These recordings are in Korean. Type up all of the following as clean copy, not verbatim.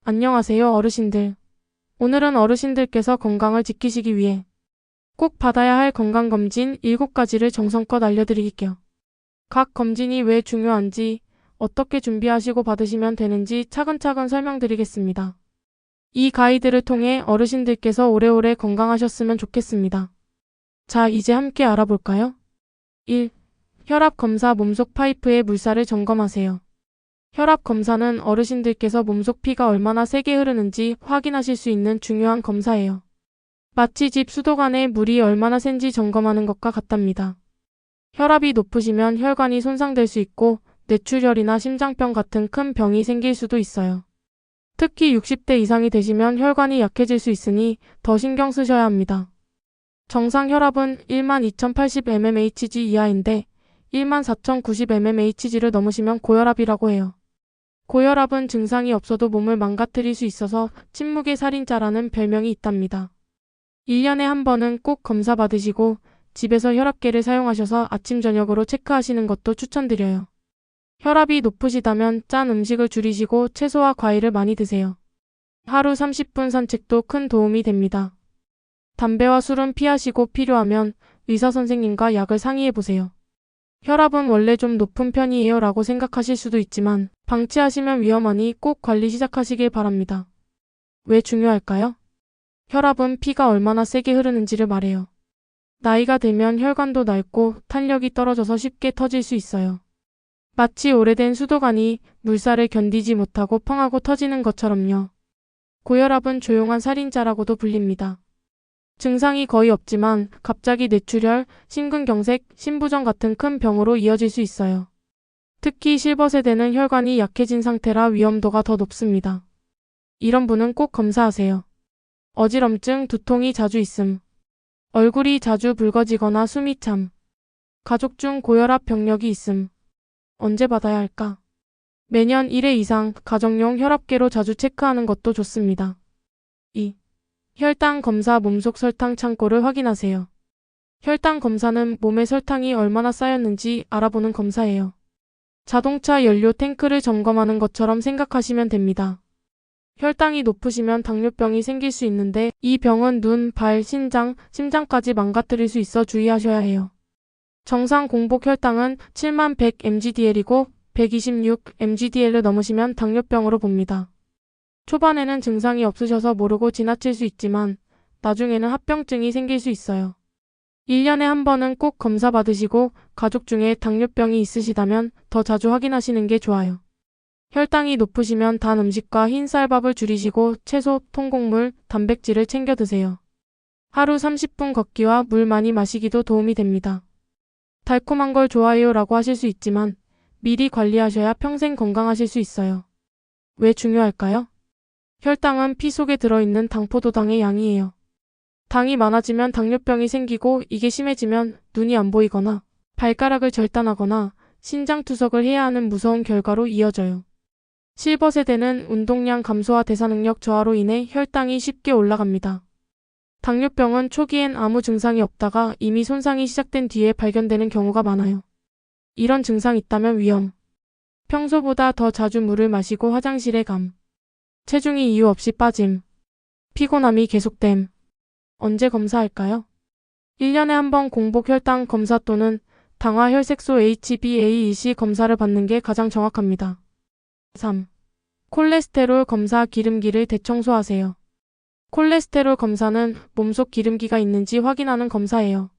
안녕하세요, 어르신들. 오늘은 어르신들께서 건강을 지키시기 위해 꼭 받아야 할 건강검진 7가지를 정성껏 알려드릴게요. 각 검진이 왜 중요한지, 어떻게 준비하시고 받으시면 되는지 차근차근 설명드리겠습니다. 이 가이드를 통해 어르신들께서 오래오래 건강하셨으면 좋겠습니다. 자, 이제 함께 알아볼까요? 1. 혈압 검사. 몸속 파이프의 물살을 점검하세요. 혈압 검사는 어르신들께서 몸속 피가 얼마나 세게 흐르는지 확인하실 수 있는 중요한 검사예요. 마치 집 수도관에 물이 얼마나 센지 점검하는 것과 같답니다. 혈압이 높으시면 혈관이 손상될 수 있고 뇌출혈이나 심장병 같은 큰 병이 생길 수도 있어요. 특히 60대 이상이 되시면 혈관이 약해질 수 있으니 더 신경 쓰셔야 합니다. 정상 혈압은 12,080mmHg 이하인데 14,090mmHg를 넘으시면 고혈압이라고 해요. 고혈압은 증상이 없어도 몸을 망가뜨릴 수 있어서 침묵의 살인자라는 별명이 있답니다. 1년에 한 번은 꼭 검사 받으시고 집에서 혈압계를 사용하셔서 아침 저녁으로 체크하시는 것도 추천드려요. 혈압이 높으시다면 짠 음식을 줄이시고 채소와 과일을 많이 드세요. 하루 30분 산책도 큰 도움이 됩니다. 담배와 술은 피하시고 필요하면 의사 선생님과 약을 상의해보세요. 혈압은 원래 좀 높은 편이에요 라고 생각하실 수도 있지만 방치하시면 위험하니 꼭 관리 시작하시길 바랍니다. 왜 중요할까요? 혈압은 피가 얼마나 세게 흐르는지를 말해요. 나이가 들면 혈관도 낡고 탄력이 떨어져서 쉽게 터질 수 있어요. 마치 오래된 수도관이 물살을 견디지 못하고 펑하고 터지는 것처럼요. 고혈압은 조용한 살인자라고도 불립니다. 증상이 거의 없지만 갑자기 뇌출혈, 심근경색, 심부전 같은 큰 병으로 이어질 수 있어요. 특히 실버세대는 혈관이 약해진 상태라 위험도가 더 높습니다. 이런 분은 꼭 검사하세요. 어지럼증, 두통이 자주 있음. 얼굴이 자주 붉어지거나 숨이 참. 가족 중 고혈압 병력이 있음. 언제 받아야 할까? 매년 1회 이상 가정용 혈압계로 자주 체크하는 것도 좋습니다. 2. 혈당 검사. 몸속 설탕 창고를 확인하세요. 혈당 검사는 몸에 설탕이 얼마나 쌓였는지 알아보는 검사예요. 자동차 연료 탱크를 점검하는 것처럼 생각하시면 됩니다. 혈당이 높으시면 당뇨병이 생길 수 있는데 이 병은 눈, 발, 신장, 심장까지 망가뜨릴 수 있어 주의하셔야 해요. 정상 공복 혈당은 7100mgdl이고 126mgdl을 넘으시면 당뇨병으로 봅니다. 초반에는 증상이 없으셔서 모르고 지나칠 수 있지만 나중에는 합병증이 생길 수 있어요. 1년에 한 번은 꼭 검사 받으시고 가족 중에 당뇨병이 있으시다면 더 자주 확인하시는 게 좋아요. 혈당이 높으시면 단 음식과 흰쌀밥을 줄이시고 채소, 통곡물, 단백질을 챙겨 드세요. 하루 30분 걷기와 물 많이 마시기도 도움이 됩니다. 달콤한 걸 좋아해요 라고 하실 수 있지만 미리 관리하셔야 평생 건강하실 수 있어요. 왜 중요할까요? 혈당은 피 속에 들어있는 당포도당의 양이에요. 당이 많아지면 당뇨병이 생기고 이게 심해지면 눈이 안 보이거나 발가락을 절단하거나 신장투석을 해야 하는 무서운 결과로 이어져요. 실버세대는 운동량 감소와 대사능력 저하로 인해 혈당이 쉽게 올라갑니다. 당뇨병은 초기엔 아무 증상이 없다가 이미 손상이 시작된 뒤에 발견되는 경우가 많아요. 이런 증상이 있다면 위험. 평소보다 더 자주 물을 마시고 화장실에 감. 체중이 이유 없이 빠짐. 피곤함이 계속됨. 언제 검사할까요? 1년에 한 번 공복 혈당 검사 또는 당화 혈색소 HbA1c 검사를 받는 게 가장 정확합니다. 3. 콜레스테롤 검사. 기름기를 대청소하세요. 콜레스테롤 검사는 몸속 기름기가 있는지 확인하는 검사예요.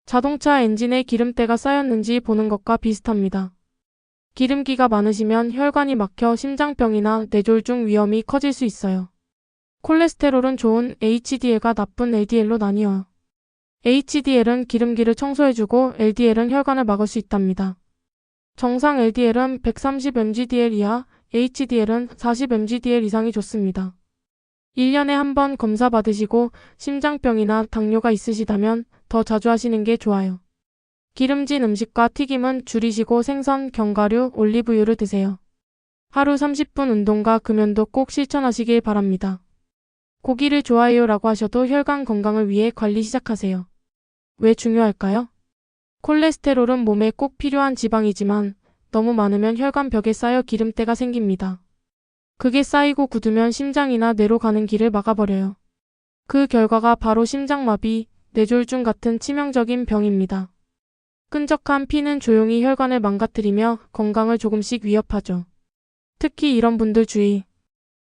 자동차 엔진에 기름때가 쌓였는지 보는 것과 비슷합니다. 기름기가 많으시면 혈관이 막혀 심장병이나 뇌졸중 위험이 커질 수 있어요. 콜레스테롤은 좋은 HDL과 나쁜 LDL로 나뉘어요. HDL은 기름기를 청소해주고 LDL은 혈관을 막을 수 있답니다. 정상 LDL은 130mgdl 이하, HDL은 40mgdl 이상이 좋습니다. 1년에 한 번 검사 받으시고 심장병이나 당뇨가 있으시다면 더 자주 하시는 게 좋아요. 기름진 음식과 튀김은 줄이시고 생선, 견과류, 올리브유를 드세요. 하루 30분 운동과 금연도 꼭 실천하시길 바랍니다. 고기를 좋아해요 라고 하셔도 혈관 건강을 위해 관리 시작하세요. 왜 중요할까요? 콜레스테롤은 몸에 꼭 필요한 지방이지만 너무 많으면 혈관 벽에 쌓여 기름때가 생깁니다. 그게 쌓이고 굳으면 심장이나 뇌로 가는 길을 막아버려요. 그 결과가 바로 심장마비, 뇌졸중 같은 치명적인 병입니다. 끈적한 피는 조용히 혈관을 망가뜨리며 건강을 조금씩 위협하죠. 특히 이런 분들 주의.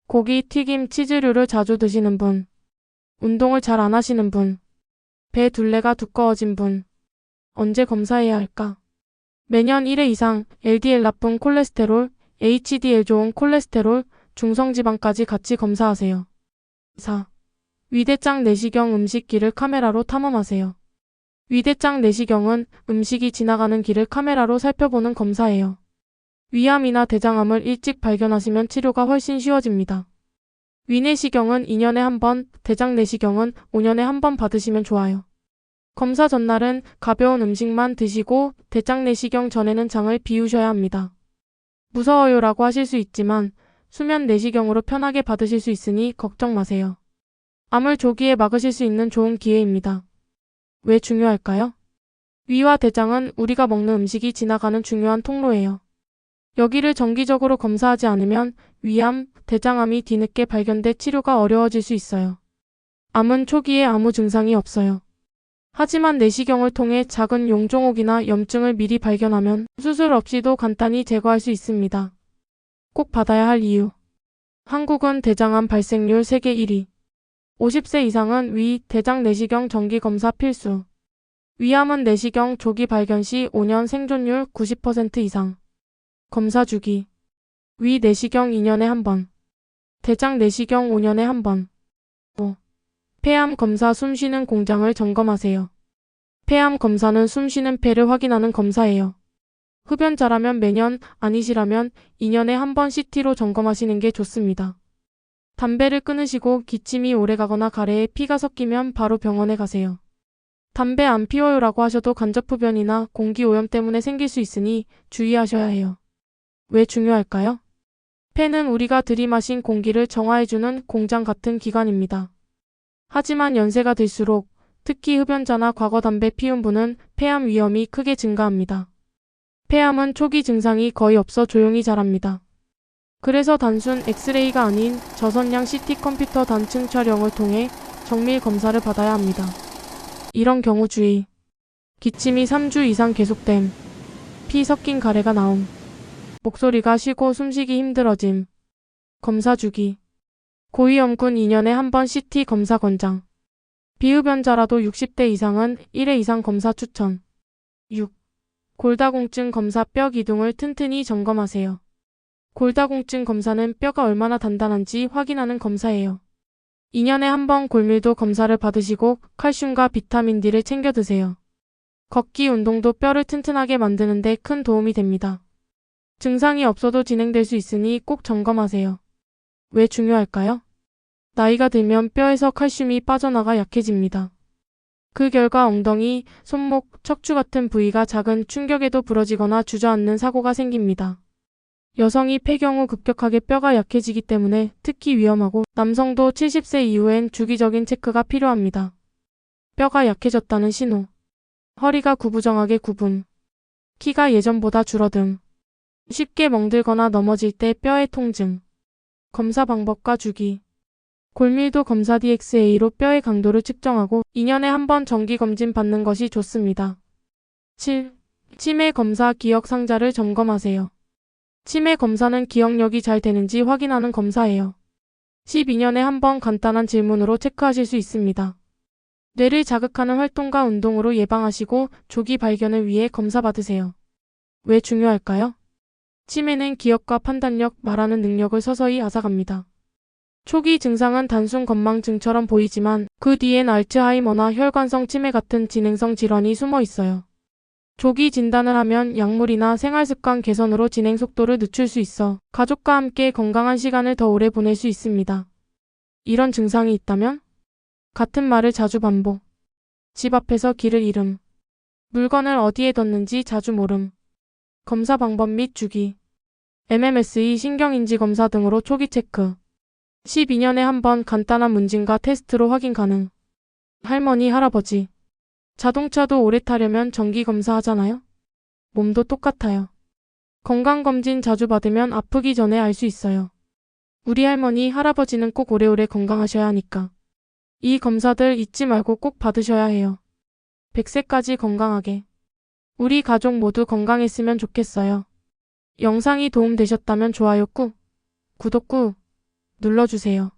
고기, 튀김, 치즈류를 자주 드시는 분, 운동을 잘 안 하시는 분, 배 둘레가 두꺼워진 분, 언제 검사해야 할까? 매년 1회 이상 LDL 나쁜 콜레스테롤, HDL 좋은 콜레스테롤, 중성지방까지 같이 검사하세요. 4. 위대장 내시경 음식기를 카메라로 탐험하세요. 위대장 내시경은 음식이 지나가는 길을 카메라로 살펴보는 검사예요. 위암이나 대장암을 일찍 발견하시면 치료가 훨씬 쉬워집니다. 위내시경은 2년에 한 번, 대장 내시경은 5년에 한 번 받으시면 좋아요. 검사 전날은 가벼운 음식만 드시고 대장 내시경 전에는 장을 비우셔야 합니다. 무서워요라고 하실 수 있지만 수면 내시경으로 편하게 받으실 수 있으니 걱정 마세요. 암을 조기에 막으실 수 있는 좋은 기회입니다. 왜 중요할까요? 위와 대장은 우리가 먹는 음식이 지나가는 중요한 통로예요. 여기를 정기적으로 검사하지 않으면 위암, 대장암이 뒤늦게 발견돼 치료가 어려워질 수 있어요. 암은 초기에 아무 증상이 없어요. 하지만 내시경을 통해 작은 용종옥이나 염증을 미리 발견하면 수술 없이도 간단히 제거할 수 있습니다. 꼭 받아야 할 이유. 한국은 대장암 발생률 세계 1위. 50세 이상은 위, 대장 내시경 정기검사 필수. 위암은 내시경 조기 발견 시 5년 생존율 90% 이상. 검사 주기. 위 내시경 2년에 한 번. 대장 내시경 5년에 한 번. 5. 폐암 검사 숨쉬는 공장을 점검하세요. 폐암 검사는 숨쉬는 폐를 확인하는 검사예요. 흡연자라면 매년, 아니시라면 2년에 한 번 CT로 점검하시는 게 좋습니다. 담배를 끊으시고 기침이 오래가거나 가래에 피가 섞이면 바로 병원에 가세요. 담배 안 피워요라고 하셔도 간접흡연이나 공기오염 때문에 생길 수 있으니 주의하셔야 해요. 왜 중요할까요? 폐는 우리가 들이마신 공기를 정화해주는 공장 같은 기관입니다. 하지만 연세가 들수록 특히 흡연자나 과거 담배 피운 분은 폐암 위험이 크게 증가합니다. 폐암은 초기 증상이 거의 없어 조용히 자랍니다. 그래서 단순 엑스레이가 아닌 저선량 CT 컴퓨터 단층 촬영을 통해 정밀 검사를 받아야 합니다. 이런 경우 주의. 기침이 3주 이상 계속됨. 피 섞인 가래가 나옴. 목소리가 쉬고 숨쉬기 힘들어짐. 검사 주기. 고위험군 2년에 한 번 CT 검사 권장. 비흡연자라도 60대 이상은 1회 이상 검사 추천. 6. 골다공증 검사 뼈 기둥을 튼튼히 점검하세요. 골다공증 검사는 뼈가 얼마나 단단한지 확인하는 검사예요. 2년에 한 번 골밀도 검사를 받으시고 칼슘과 비타민 D를 챙겨 드세요. 걷기 운동도 뼈를 튼튼하게 만드는 데 큰 도움이 됩니다. 증상이 없어도 진행될 수 있으니 꼭 점검하세요. 왜 중요할까요? 나이가 들면 뼈에서 칼슘이 빠져나가 약해집니다. 그 결과 엉덩이, 손목, 척추 같은 부위가 작은 충격에도 부러지거나 주저앉는 사고가 생깁니다. 여성이 폐경 후 급격하게 뼈가 약해지기 때문에 특히 위험하고 남성도 70세 이후엔 주기적인 체크가 필요합니다. 뼈가 약해졌다는 신호. 허리가 구부정하게 굽음. 키가 예전보다 줄어듦. 쉽게 멍들거나 넘어질 때 뼈의 통증. 검사 방법과 주기. 골밀도 검사 DXA로 뼈의 강도를 측정하고 2년에 한 번 정기검진 받는 것이 좋습니다. 7. 치매 검사 기억 상자를 점검하세요. 치매 검사는 기억력이 잘 되는지 확인하는 검사예요. 12년에 한 번 간단한 질문으로 체크하실 수 있습니다. 뇌를 자극하는 활동과 운동으로 예방하시고 조기 발견을 위해 검사 받으세요. 왜 중요할까요? 치매는 기억과 판단력, 말하는 능력을 서서히 앗아갑니다. 초기 증상은 단순 건망증처럼 보이지만 그 뒤엔 알츠하이머나 혈관성 치매 같은 진행성 질환이 숨어 있어요. 조기 진단을 하면 약물이나 생활습관 개선으로 진행 속도를 늦출 수 있어 가족과 함께 건강한 시간을 더 오래 보낼 수 있습니다. 이런 증상이 있다면? 같은 말을 자주 반복. 집 앞에서 길을 잃음. 물건을 어디에 뒀는지 자주 모름. 검사 방법 및 주기. MMSE 신경인지 검사 등으로 초기 체크. 12년에 한 번 간단한 문진과 테스트로 확인 가능. 할머니, 할아버지. 자동차도 오래 타려면 정기 검사하잖아요? 몸도 똑같아요. 건강검진 자주 받으면 아프기 전에 알 수 있어요. 우리 할머니, 할아버지는 꼭 오래오래 건강하셔야 하니까. 이 검사들 잊지 말고 꼭 받으셔야 해요. 100세까지 건강하게. 우리 가족 모두 건강했으면 좋겠어요. 영상이 도움되셨다면 좋아요 꾹, 구독 꾹 눌러주세요.